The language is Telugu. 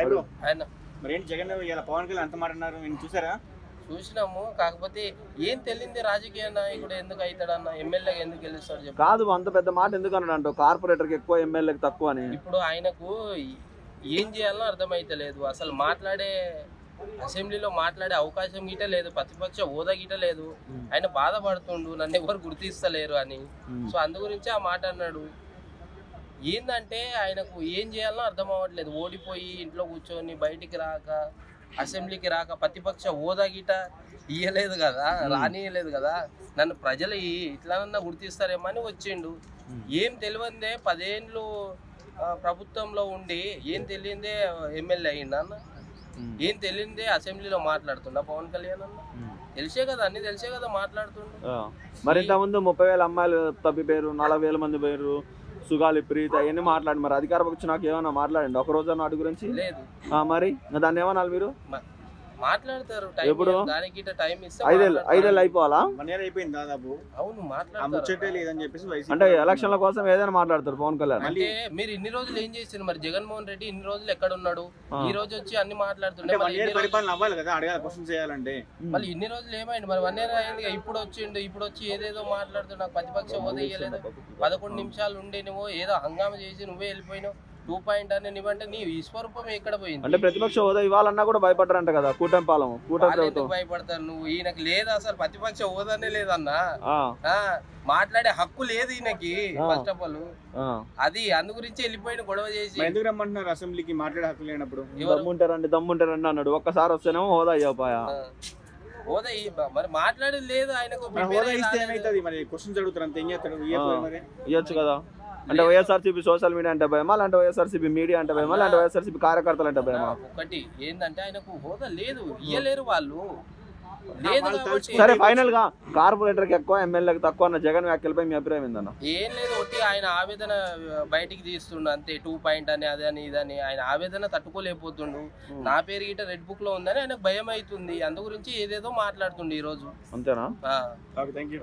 బ్రో ఆయన మరి ఏంటి జగన్ ఇలా పవన్ కళ్యాణ్ అంత మాట అన్నారు నేను చూసారా? చూసినాము. కాకపోతే ఏం తెలియంది రాజకీయ నాయకుడు ఎందుకు అవుతాడన్న, ఎమ్మెల్యేగా ఎందుకు గెలుస్తాడు చెప్పు. కాదు అంత పెద్ద మాట ఎందుకు అన్నాడు, కార్పొరేటర్కి ఎక్కువ ఎమ్మెల్యేకి తక్కువ అని. ఇప్పుడు ఆయనకు ఏం చేయాలో అర్థమైతలేదు. అసలు అసెంబ్లీలో మాట్లాడే అవకాశం గిట లేదు, ప్రతిపక్ష హోదా గిట లేదు. ఆయన బాధపడుతుండు నన్ను ఎవరు గుర్తిస్తలేరు అని. సో అందు గురించి ఆ మాట అన్నాడు. ఏందంటే ఆయనకు ఏం చేయాలో అర్థం అవ్వట్లేదు. ఓడిపోయి ఇంట్లో కూర్చొని బయటికి రాక, అసెంబ్లీకి రాక, ప్రతిపక్ష హోదా గిట ఇయ్యలేదు కదా, రానియలేదు కదా, నన్ను ప్రజలు ఇట్లానన్నా గుర్తిస్తారేమో అని వచ్చిండు. ఏం తెలియందే 10 ఏళ్ళు ప్రభుత్వంలో ఉండి ఏం తెలియందే ఎమ్మెల్యే అయ్యిండు అన్న. ఏం తెలియందే అసెంబ్లీలో మాట్లాడుతుండ పవన్ కళ్యాణ్ అన్న. తెలిసే కదా, అన్ని తెలిసే కదా మాట్లాడుతుండు. మరి ఇంతకుముందు 30,000 అమ్మాయిలు తప్పిపోయారు, 40,000 మంది పోయారు, సుగాలి ప్రీత అవన్నీ మాట్లాడి మరి అధికార పక్షం నాకు ఏమన్నా మాట్లాడండి ఒక రోజు వాటి గురించి లేదు. మరి దాన్ని ఏమన్నారు మీరు? మాట్లాడతారు ఎప్పుడు? దానికి టైం ఇస్తే 5 ఏళ్ళు అయిపోవాలా? 1 year అయిపోయింది దాదాపు. అవును ఆ ముచ్చటే లేదని చెప్పేసి వైసీపీ అంటే ఎలక్షన్ల కోసం ఏదైనా మాట్లాడతారు పవన్ కళ్యాణ్. అంటే మీరు ఇన్ని రోజులు ఏం చేస్తారు మరి? జగన్మోహన్ రెడ్డి ఇన్ని రోజులు ఎక్కడ ఉన్నాడు? ఈ రోజు వచ్చి అన్ని మాట్లాడుతుండే. 1 year పరిపాలన అవ్వాలి కదా, అడగాలి, క్వశ్చన్ చేయాలంటే. మళ్ళీ ఇన్ని రోజులు ఏమైంది మరి? 1 year అయింది. ఇప్పుడు వచ్చిండు, ఇప్పుడు వచ్చి ఏదేదో మాట్లాడుతూ నాకు ప్రతిపక్ష హోదా ఇయ్యలేదు, 11 నిమిషాలు ఉండే నువ్వు ఏదో హంగామా చేసి నువ్వే వెళ్ళిపోయినావు, 2 పాయింట్ అని నువ్వంటే నీ విశ్వరూపం ఎక్కడ పోయింది? అంటే ప్రతిపక్ష హోదా ఇవ్వాలన్నా కూడా భయపడ్డారంట కదా కూటమి పాలన. ఎందుకు భయపడతారు? నువ్వు ఈయనకి లేదా అసలు ప్రతిపక్ష హోదానే లేదన్నా, మాట్లాడే హక్కు లేదు ఈయనకి ఫస్ట్ ఆఫ్ ఆల్. అది అందు గురించి వెళ్ళిపోయిన గొడవ చేసి. ఎందుకు రమ్మంటున్నారు అసెంబ్లీకి మాట్లాడే హక్కు లేనప్పుడు? దమ్ముంటారండి అన్నాడు. ఒక్కసారి వస్తేనేమో హోదా అయ్యపాయా, హోదా మరి మాట్లాడేది లేదు ఆయనకు. హోదా ఇస్తే ఏమైతుంది మరి? క్వశ్చన్స్ అడుగుతారు అంతే, ఏం చేస్తాడు? ఇవ్వచ్చు కదా. అంటే వైఎస్ఆర్సీపీ సోషల్ మీడియా అంటే భయమా, అంటే వైఎస్ఆర్సీపీ మీడియా అంటే భయమా, అంటే వైఎస్ఆర్సీపీ కార్యకర్తలు అంటే భయమా? ఒకటి ఏంటంటే ఆయనకు హోదా లేదు, ఇయ్యలేరు వాళ్ళు. సరే ఫైనల్ గా కార్పొరేటర్ కి ఎక్కువ ఎమ్మెల్యేకి తక్కువ అన్న జగన్ వ్యాఖ్యలపై మీ అభిప్రాయం ఏందన్న? ఏం లేదు, ఒకటి ఆయన ఆవేదన బయటికి తీస్తుండు అంతే. 2 పాయింట్ అని అదని ఇదని ఆయన ఆవేదన తట్టుకోలేకపోతుండు. నా పేరు గిట్ట రెడ్ బుక్ లో ఉందని ఆయనకు భయం అవుతుంది. అందు గురించి ఏదేదో మాట్లాడుతుండు ఈ రోజు. అంతేనా? Thank you.